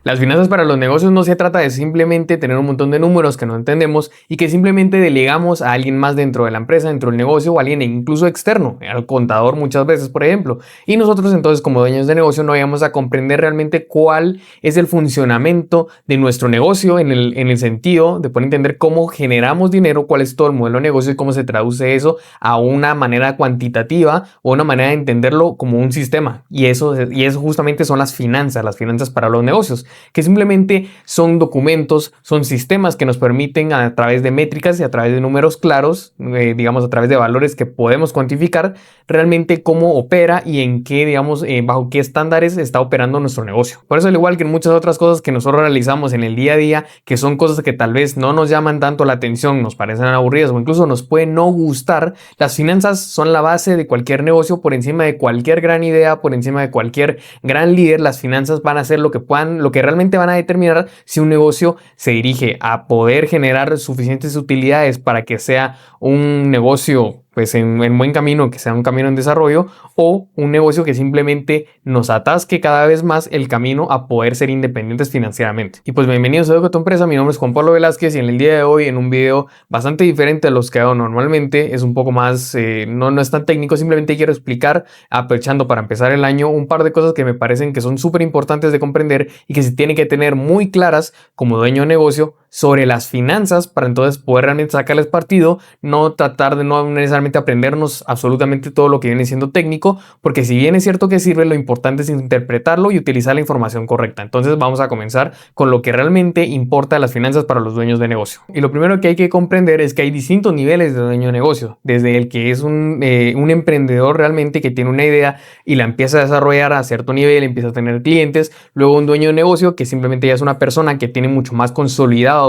Las finanzas para los negocios no se trata de simplemente tener un montón de números que no entendemos y que simplemente delegamos a alguien más dentro de la empresa, dentro del negocio o a alguien incluso externo, al contador muchas veces, por ejemplo. Y nosotros entonces como dueños de negocio no vamos a comprender realmente cuál es el funcionamiento de nuestro negocio en el sentido de poder entender cómo generamos dinero, cuál es todo el modelo de negocio y cómo se traduce eso a una manera cuantitativa o una manera de entenderlo como un sistema. Y eso justamente son las finanzas para los negocios, que simplemente son documentos, son sistemas que nos permiten a través de métricas y a través de números claros, digamos a través de valores que podemos cuantificar realmente cómo opera y en qué, digamos, bajo qué estándares está operando nuestro negocio. Por eso, al igual que en muchas otras cosas que nosotros realizamos en el día a día, que son cosas que tal vez no nos llaman tanto la atención, nos parecen aburridas o incluso nos pueden no gustar, las finanzas son la base de cualquier negocio. Por encima de cualquier gran idea, por encima de cualquier gran líder, las finanzas van a ser lo que realmente van a determinar si un negocio se dirige a poder generar suficientes utilidades para que sea un negocio pues en buen camino, que sea un camino en desarrollo, o un negocio que simplemente nos atasque cada vez más el camino a poder ser independientes financieramente. Y pues bienvenidos a Educa tu Empresa, mi nombre es Juan Pablo Velázquez y en el día de hoy en un video bastante diferente a los que hago normalmente, es un poco más, no es tan técnico, simplemente quiero explicar, aprovechando para empezar el año, un par de cosas que me parecen que son súper importantes de comprender y que se tienen que tener muy claras como dueño de negocio sobre las finanzas para entonces poder realmente sacarles partido, no tratar de no necesariamente aprendernos absolutamente todo lo que viene siendo técnico, porque si bien es cierto que sirve, lo importante es interpretarlo y utilizar la información correcta. Entonces vamos a comenzar con lo que realmente importa de las finanzas para los dueños de negocio. Y lo primero que hay que comprender es que hay distintos niveles de dueño de negocio, desde el que es un emprendedor realmente que tiene una idea y la empieza a desarrollar a cierto nivel, empieza a tener clientes, luego un dueño de negocio que simplemente ya es una persona que tiene mucho más consolidado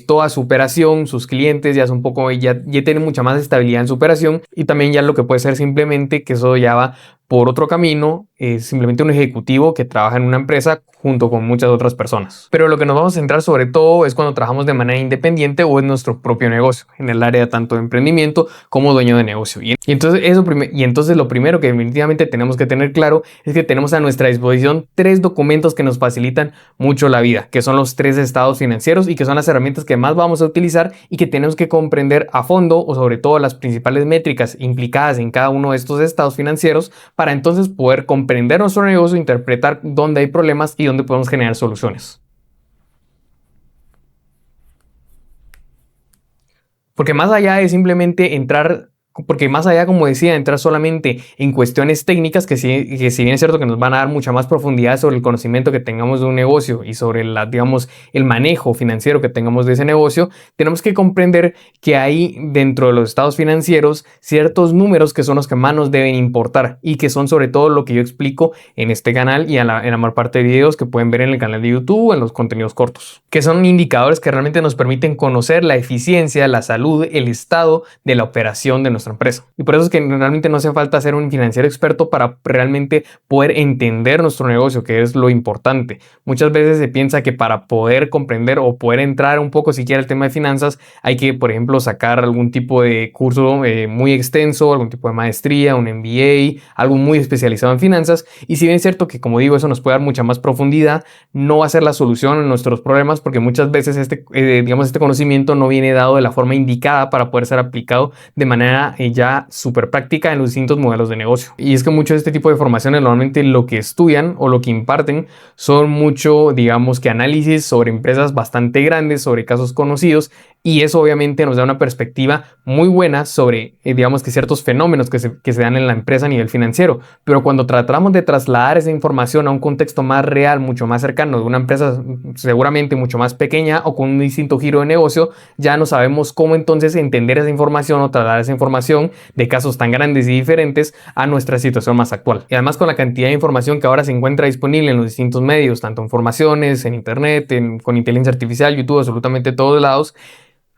toda su operación, sus clientes, ya es un poco, ya tiene mucha más estabilidad en su operación, y también ya lo que puede ser simplemente que eso ya va por otro camino, es simplemente un ejecutivo que trabaja en una empresa junto con muchas otras personas. Pero lo que nos vamos a centrar sobre todo es cuando trabajamos de manera independiente o en nuestro propio negocio, en el área tanto de emprendimiento como dueño de negocio. Y entonces lo primero que definitivamente tenemos que tener claro es que tenemos a nuestra disposición 3 documentos que nos facilitan mucho la vida, que son los 3 estados financieros y que son las herramientas que más vamos a utilizar y que tenemos que comprender a fondo, o sobre todo las principales métricas implicadas en cada uno de estos estados financieros, para entonces poder comprender nuestro negocio, interpretar dónde hay problemas y dónde podemos generar soluciones. Porque más allá de simplemente porque más allá, como decía, entrar solamente en cuestiones técnicas, que si bien es cierto que nos van a dar mucha más profundidad sobre el conocimiento que tengamos de un negocio y sobre digamos, el manejo financiero que tengamos de ese negocio, tenemos que comprender que hay dentro de los estados financieros ciertos números que son los que más nos deben importar y que son sobre todo lo que yo explico en este canal y en la mayor parte de videos que pueden ver en el canal de YouTube o en los contenidos cortos, que son indicadores que realmente nos permiten conocer la eficiencia, la salud, el estado de la operación de nuestra empresa. Y por eso es que realmente no hace falta ser un financiero experto para realmente poder entender nuestro negocio, que es lo importante. Muchas veces se piensa que para poder comprender o poder entrar un poco siquiera al tema de finanzas hay que, por ejemplo, sacar algún tipo de curso muy extenso, algún tipo de maestría, un MBA, algo muy especializado en finanzas. Y si bien es cierto que, como digo, eso nos puede dar mucha más profundidad, no va a ser la solución a nuestros problemas, porque muchas veces este conocimiento no viene dado de la forma indicada para poder ser aplicado de manera ya súper práctica en los distintos modelos de negocio. Y es que mucho de este tipo de formaciones normalmente lo que estudian o lo que imparten son mucho, digamos, que análisis sobre empresas bastante grandes, sobre casos conocidos, y eso obviamente nos da una perspectiva muy buena sobre, digamos, que ciertos fenómenos que se dan en la empresa a nivel financiero. Pero cuando tratamos de trasladar esa información a un contexto más real, mucho más cercano, de una empresa seguramente mucho más pequeña o con un distinto giro de negocio, ya no sabemos cómo entonces entender esa información o trasladar esa información de casos tan grandes y diferentes a nuestra situación más actual. Y además, con la cantidad de información que ahora se encuentra disponible en los distintos medios, tanto en formaciones, en internet, con inteligencia artificial, YouTube, absolutamente todos lados,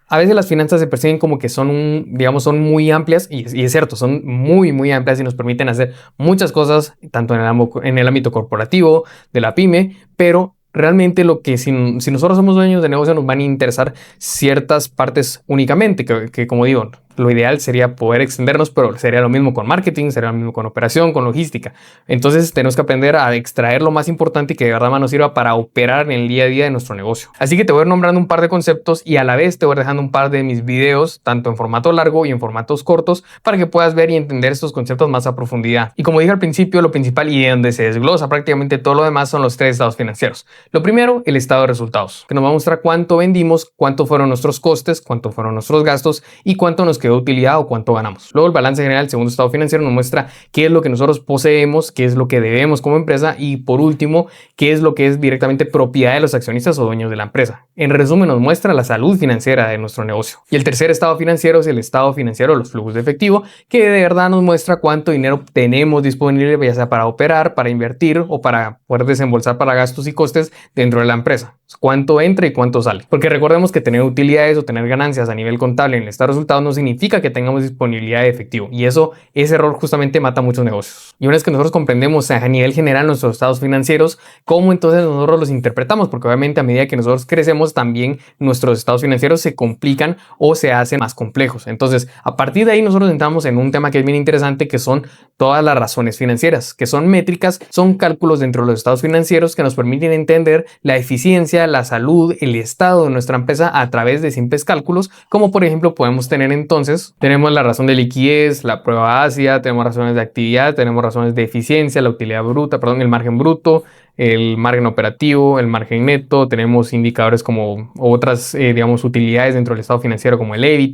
a veces las finanzas se perciben como que son, digamos, son muy amplias, y es cierto, son muy, muy amplias y nos permiten hacer muchas cosas, tanto en el ámbito corporativo, de la pyme, pero realmente lo que si nosotros somos dueños de negocio nos van a interesar ciertas partes únicamente, que como digo, Lo ideal sería poder extendernos, pero sería lo mismo con marketing, sería lo mismo con operación, con logística. Entonces tenemos que aprender a extraer lo más importante y que de verdad más nos sirva para operar en el día a día de nuestro negocio. Así que te voy a ir nombrando un par de conceptos y a la vez te voy dejando un par de mis videos, tanto en formato largo y en formatos cortos, para que puedas ver y entender estos conceptos más a profundidad. Y como dije al principio, lo principal y de donde se desglosa prácticamente todo lo demás son los 3 estados financieros. Lo primero, el estado de resultados, que nos va a mostrar cuánto vendimos, cuánto fueron nuestros costes, cuánto fueron nuestros gastos y cuánto nos quedó utilidad o cuánto ganamos. Luego el balance general, el segundo estado financiero, nos muestra qué es lo que nosotros poseemos, qué es lo que debemos como empresa y por último, qué es lo que es directamente propiedad de los accionistas o dueños de la empresa. En resumen, nos muestra la salud financiera de nuestro negocio. Y el tercer estado financiero es el estado financiero de los flujos de efectivo, que de verdad nos muestra cuánto dinero tenemos disponible, ya sea para operar, para invertir o para poder desembolsar para gastos y costes dentro de la empresa. Cuánto entra y cuánto sale. Porque recordemos que tener utilidades o tener ganancias a nivel contable en el estado de resultados no significa que tengamos disponibilidad de efectivo. Y ese error justamente mata muchos negocios. Y una vez que nosotros comprendemos a nivel general nuestros estados financieros, cómo entonces nosotros los interpretamos, porque obviamente a medida que nosotros crecemos también nuestros estados financieros se complican o se hacen más complejos. Entonces, a partir de ahí nosotros entramos en un tema que es bien interesante, que son todas las razones financieras, que son métricas, son cálculos dentro de los estados financieros que nos permiten entender la eficiencia, la salud, el estado de nuestra empresa a través de simples cálculos, como por ejemplo podemos tener entonces, tenemos la razón de liquidez, la prueba ácida, tenemos razones de actividad, tenemos razones de eficiencia, la utilidad bruta, perdón, el margen bruto, el margen operativo, el margen neto, tenemos indicadores como otras, digamos, utilidades dentro del estado financiero como el EBIT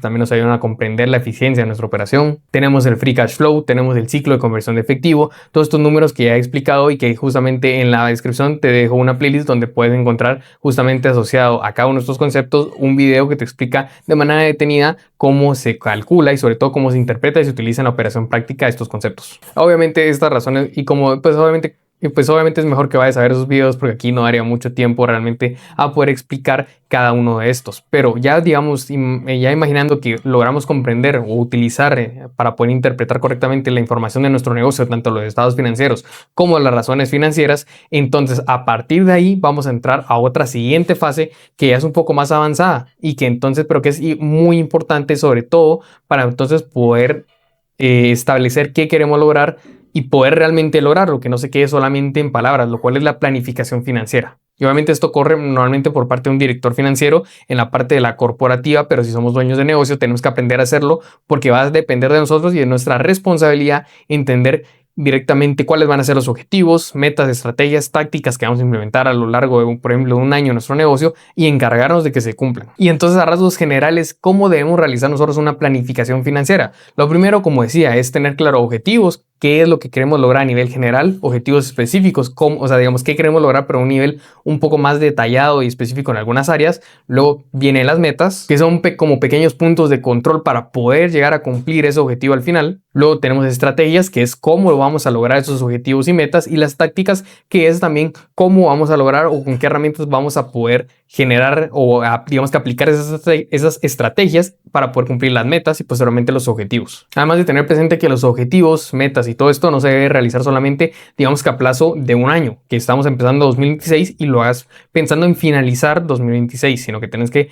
también nos ayudan a comprender la eficiencia de nuestra operación. Tenemos el free cash flow, tenemos el ciclo de conversión de efectivo, todos estos números que ya he explicado y que justamente en la descripción te dejo una playlist donde puedes encontrar justamente asociado a cada uno de estos conceptos un video que te explica de manera detenida cómo se calcula y sobre todo cómo se interpreta y se utiliza en la operación práctica estos conceptos. Obviamente estas razones y como pues obviamente es mejor que vayas a ver esos videos porque aquí no daría mucho tiempo realmente a poder explicar cada uno de estos. Pero ya digamos, ya imaginando que logramos comprender o utilizar para poder interpretar correctamente la información de nuestro negocio, tanto los estados financieros como las razones financieras, entonces a partir de ahí vamos a entrar a otra siguiente fase que ya es un poco más avanzada y que entonces, pero que es muy importante sobre todo para entonces poder establecer qué queremos lograr y poder realmente lograrlo, que no se quede solamente en palabras, lo cual es la planificación financiera. Y obviamente esto corre normalmente por parte de un director financiero en la parte de la corporativa, pero si somos dueños de negocio tenemos que aprender a hacerlo porque va a depender de nosotros y de nuestra responsabilidad entender directamente cuáles van a ser los objetivos, metas, estrategias, tácticas que vamos a implementar a lo largo de, por ejemplo, un año en nuestro negocio y encargarnos de que se cumplan. Y entonces a rasgos generales, ¿cómo debemos realizar nosotros una planificación financiera? Lo primero, como decía, es tener claro objetivos, qué es lo que queremos lograr a nivel general, objetivos específicos, o sea, digamos, qué queremos lograr, pero a un nivel un poco más detallado y específico en algunas áreas. Luego vienen las metas, que son como pequeños puntos de control para poder llegar a cumplir ese objetivo al final. Luego tenemos estrategias, que es cómo vamos a lograr esos objetivos y metas, y las tácticas, que es también cómo vamos a lograr o con qué herramientas vamos a poder generar o digamos que aplicar esas estrategias para poder cumplir las metas y posteriormente los objetivos. Además de tener presente que los objetivos, metas y todo esto no se debe realizar solamente, digamos que a plazo de un año, que estamos empezando 2026 y lo hagas pensando en finalizar 2026, sino que tienes que,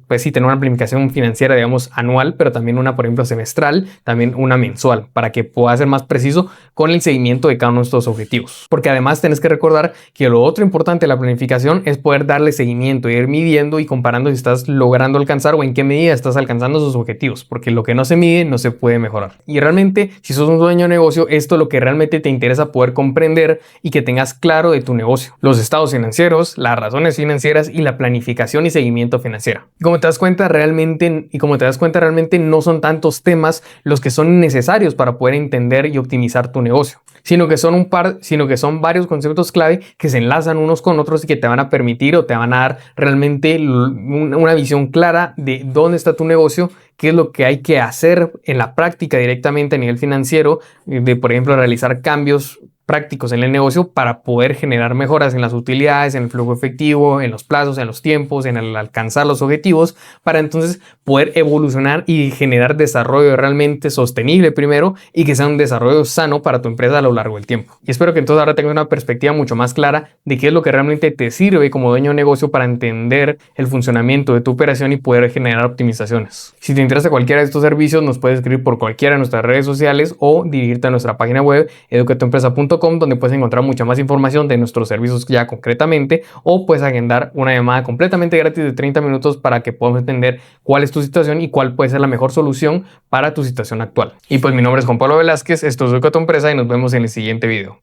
pues sí, tener una planificación financiera, digamos, anual, pero también una, por ejemplo, semestral, también una mensual, para que pueda ser más preciso con el seguimiento de cada uno de estos objetivos. Porque además tienes que recordar que lo otro importante de la planificación es poder darle seguimiento, ir midiendo y comparando si estás logrando alcanzar o en qué medida estás alcanzando esos objetivos, porque lo que no se mide no se puede mejorar. Y realmente, si sos un dueño de negocio, esto es lo que realmente te interesa poder comprender y que tengas claro de tu negocio: los estados financieros, las razones financieras y la planificación y seguimiento financiera. Como te das cuenta, realmente no son tantos temas los que son necesarios para poder entender y optimizar tu negocio, sino que son varios conceptos clave que se enlazan unos con otros y que te van a permitir o te van a dar realmente una visión clara de dónde está tu negocio, qué es lo que hay que hacer en la práctica directamente a nivel financiero, de por ejemplo realizar cambios prácticos en el negocio para poder generar mejoras en las utilidades, en el flujo efectivo, en los plazos, en los tiempos, en el alcanzar los objetivos, para entonces poder evolucionar y generar desarrollo realmente sostenible primero y que sea un desarrollo sano para tu empresa a lo largo del tiempo. Y espero que entonces ahora tengas una perspectiva mucho más clara de qué es lo que realmente te sirve como dueño de negocio para entender el funcionamiento de tu operación y poder generar optimizaciones. Si te interesa cualquiera de estos servicios, nos puedes escribir por cualquiera de nuestras redes sociales o dirigirte a nuestra página web educatuempresa.com, donde puedes encontrar mucha más información de nuestros servicios ya concretamente, o puedes agendar una llamada completamente gratis de 30 minutos para que podamos entender cuál es tu situación y cuál puede ser la mejor solución para tu situación actual. Y pues mi nombre es Juan Pablo Velázquez, esto es Educa tu Empresa y nos vemos en el siguiente video.